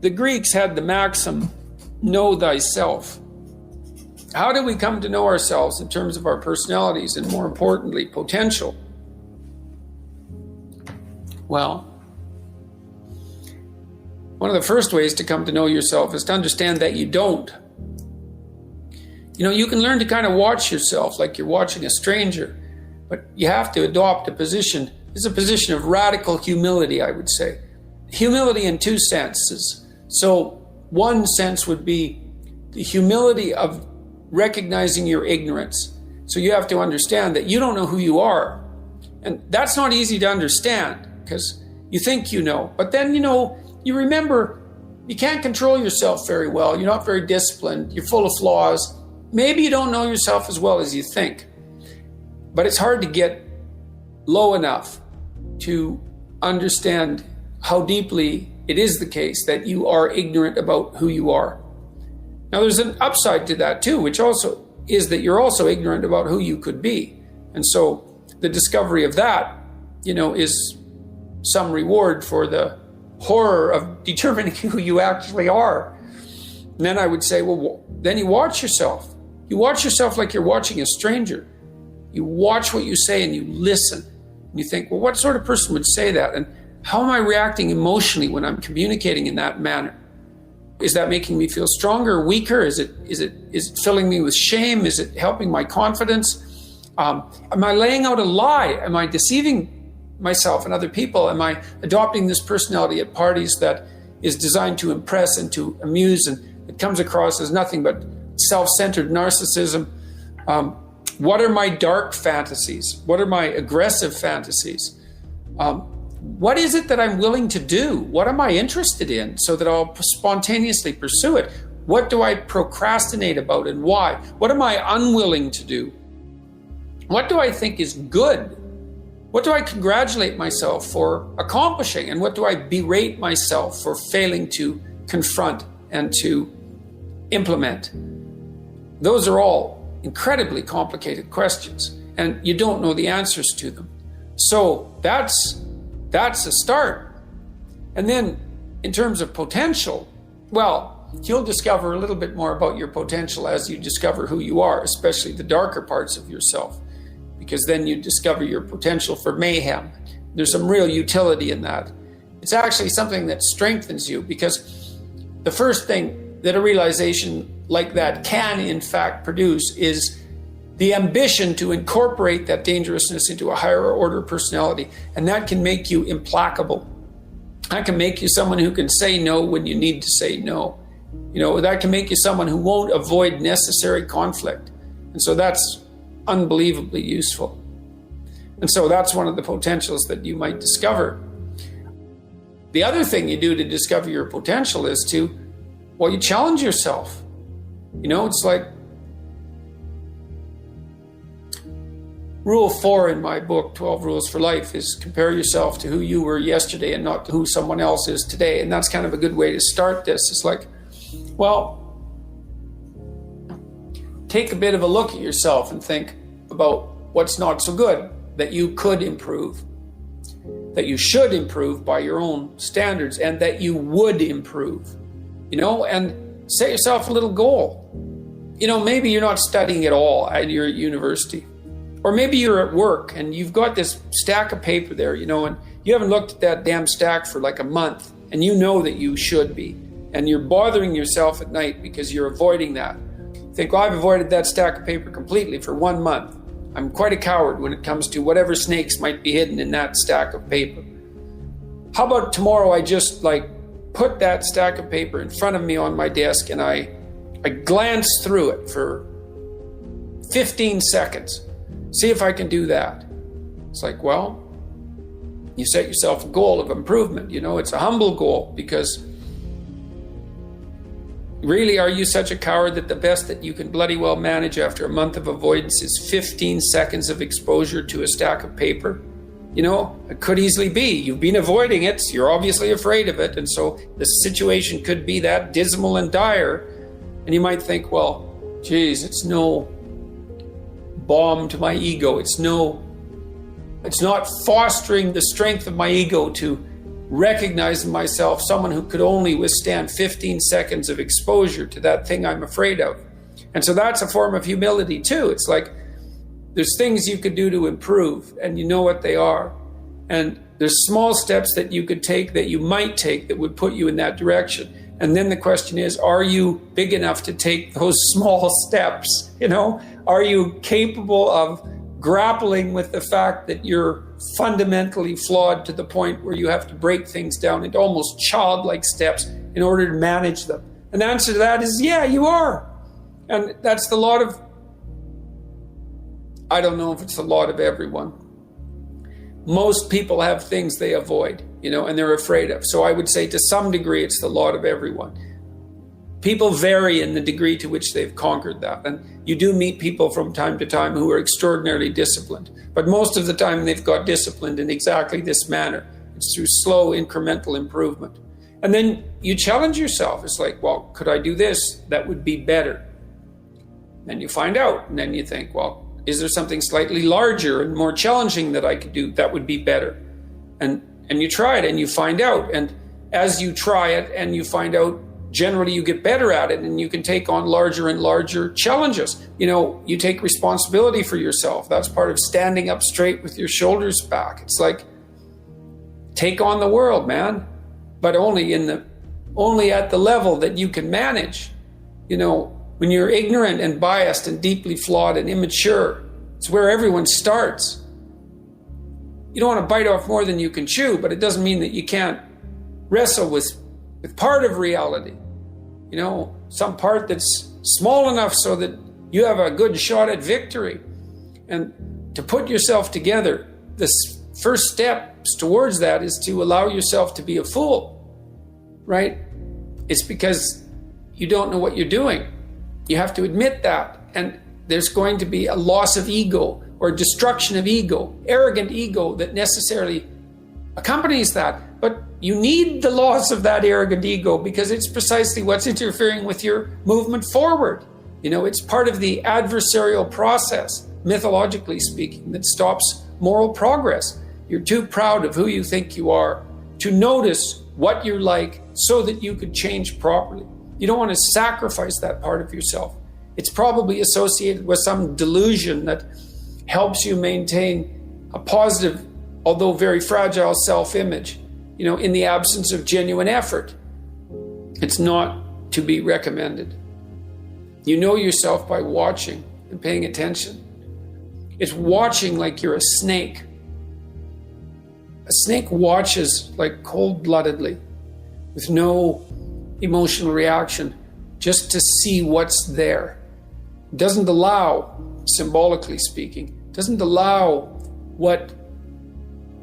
The Greeks had the maxim, know thyself. How do we come to know ourselves in terms of our personalities and, more importantly, potential? Well, one of the first ways to come to know yourself is to understand that you don't. You know, you can learn to kind of watch yourself like you're watching a stranger, but you have to adopt a position. It's a position of radical humility, I would say. Humility in two senses. So one sense would be the humility of recognizing your ignorance. So you have to understand that you don't know who you are. And that's not easy to understand because you think you know. But then, you remember you can't control yourself very well. You're not very disciplined. You're full of flaws. Maybe you don't know yourself as well as you think. But it's hard to get low enough to understand how deeply it is the case that you are ignorant about who you are. Now, there's an upside to that too, which also is that you're also ignorant about who you could be. And so the discovery of that, is some reward for the horror of determining who you actually are. And then I would say, well, then you watch yourself. You watch yourself like you're watching a stranger. You watch what you say and you listen. And you think, well, what sort of person would say that? And how am I reacting emotionally when I'm communicating in that manner? Is that making me feel stronger or weaker? Is it filling me with shame? Is it helping my confidence? Am I laying out a lie? Am I deceiving myself and other people? Am I adopting this personality at parties that is designed to impress and to amuse, and it comes across as nothing but self-centered narcissism? What are my dark fantasies? What are my aggressive fantasies? What is it that I'm willing to do? What am I interested in so that I'll spontaneously pursue it? What do I procrastinate about and why? What am I unwilling to do? What do I think is good? What do I congratulate myself for accomplishing? And what do I berate myself for failing to confront and to implement? Those are all incredibly complicated questions, and you don't know the answers to them. So that's a start. And then in terms of potential, well, you'll discover a little bit more about your potential as you discover who you are, especially the darker parts of yourself, because then you discover your potential for mayhem. There's some real utility in that. It's actually something that strengthens you, because the first thing that a realization like that can in fact produce is the ambition to incorporate that dangerousness into a higher order personality. And that can make you implacable. That can make you someone who can say no when you need to say no. That can make you someone who won't avoid necessary conflict. And so that's unbelievably useful. And so that's one of the potentials that you might discover. The other thing you do to discover your potential is you challenge yourself. It's like Rule 4 in my book, 12 Rules for Life, is compare yourself to who you were yesterday and not to who someone else is today. And that's kind of a good way to start this. It's like, well, take a bit of a look at yourself and think about what's not so good that you could improve, that you should improve by your own standards, and that you would improve, and set yourself a little goal. Maybe you're not studying at all and you're at university. Or maybe you're at work and you've got this stack of paper there, and you haven't looked at that damn stack for like a month, and you know that you should be. And you're bothering yourself at night because you're avoiding that. You think, well, I've avoided that stack of paper completely for 1 month. I'm quite a coward when it comes to whatever snakes might be hidden in that stack of paper. How about tomorrow I just put that stack of paper in front of me on my desk and I glance through it for 15 seconds. See if I can do that. It's like, well, you set yourself a goal of improvement. It's a humble goal, because really, are you such a coward that the best that you can bloody well manage after a month of avoidance is 15 seconds of exposure to a stack of paper? It could easily be. You've been avoiding it. You're obviously afraid of it. And so the situation could be that dismal and dire. And you might think, well, geez, it's no balm to my ego. It's not fostering the strength of my ego to recognizing myself someone who could only withstand 15 seconds of exposure to that thing I'm afraid of. And so that's a form of humility too. It's like there's things you could do to improve, and you know what they are. And there's small steps that you could take, that you might take, that would put you in that direction. And then the question is, are you big enough to take those small steps? You know, are you capable of grappling with the fact that you're fundamentally flawed to the point where you have to break things down into almost childlike steps in order to manage them? And the answer to that is, yeah, you are. And that's the lot of, I don't know if it's the lot of everyone. Most people have things they avoid, you know, and they're afraid of. So I would say to some degree, it's the lot of everyone. People vary in the degree to which they've conquered that. And you do meet people from time to time who are extraordinarily disciplined. But most of the time they've got disciplined in exactly this manner. It's through slow incremental improvement. And then you challenge yourself. It's like, well, could I do this? That would be better. Then you find out, and then you think, well, is there something slightly larger and more challenging that I could do that would be better? And you try it and you find out. And as you try it and you find out, generally you get better at it, and you can take on larger and larger challenges. You know, you take responsibility for yourself. That's part of standing up straight with your shoulders back. It's like, take on the world, man, but only at the level that you can manage. You know, when you're ignorant and biased and deeply flawed and immature, it's where everyone starts. You don't want to bite off more than you can chew, but it doesn't mean that you can't wrestle with part of reality. You know, some part that's small enough so that you have a good shot at victory. And to put yourself together, the first steps towards that is to allow yourself to be a fool, right? It's because you don't know what you're doing. You have to admit that. And there's going to be a loss of ego or destruction of ego, arrogant ego that necessarily accompanies that. But you need the loss of that arrogant ego, because it's precisely what's interfering with your movement forward. You know, it's part of the adversarial process, mythologically speaking, that stops moral progress. You're too proud of who you think you are to notice what you're like so that you could change properly. You don't want to sacrifice that part of yourself. It's probably associated with some delusion that helps you maintain a positive, although very fragile self-image, you know, in the absence of genuine effort. It's not to be recommended. You know yourself by watching and paying attention. It's watching like you're a snake. A snake watches like cold-bloodedly, with no emotional reaction, just to see what's there. It doesn't allow, symbolically speaking, doesn't allow what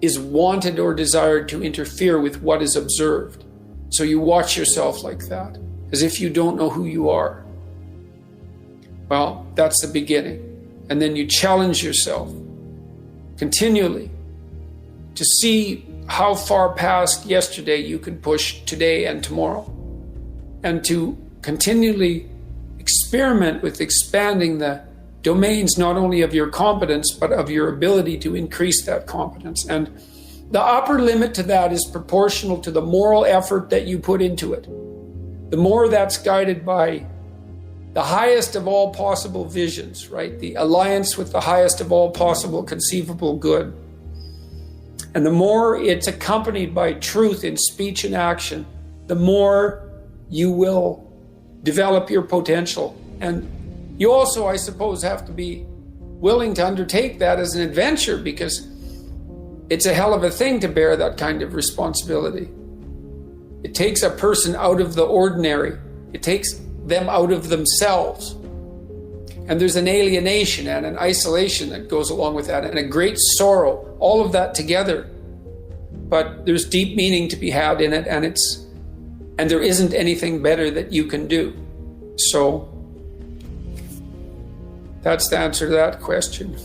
is wanted or desired to interfere with what is observed. So you watch yourself like that, as if you don't know who you are. Well, that's the beginning. And then you challenge yourself continually to see how far past yesterday you can push today and tomorrow, and to continually experiment with expanding the domains not only of your competence, but of your ability to increase that competence. And the upper limit to that is proportional to the moral effort that you put into it. The more that's guided by the highest of all possible visions, right? The alliance with the highest of all possible conceivable good. And the more it's accompanied by truth in speech and action, the more you will develop your potential. And you also, I suppose, have to be willing to undertake that as an adventure, because it's a hell of a thing to bear that kind of responsibility. It takes a person out of the ordinary. It takes them out of themselves. And there's an alienation and an isolation that goes along with that, and a great sorrow, all of that together. But there's deep meaning to be had in it, and there isn't anything better that you can do. So that's the answer to that question.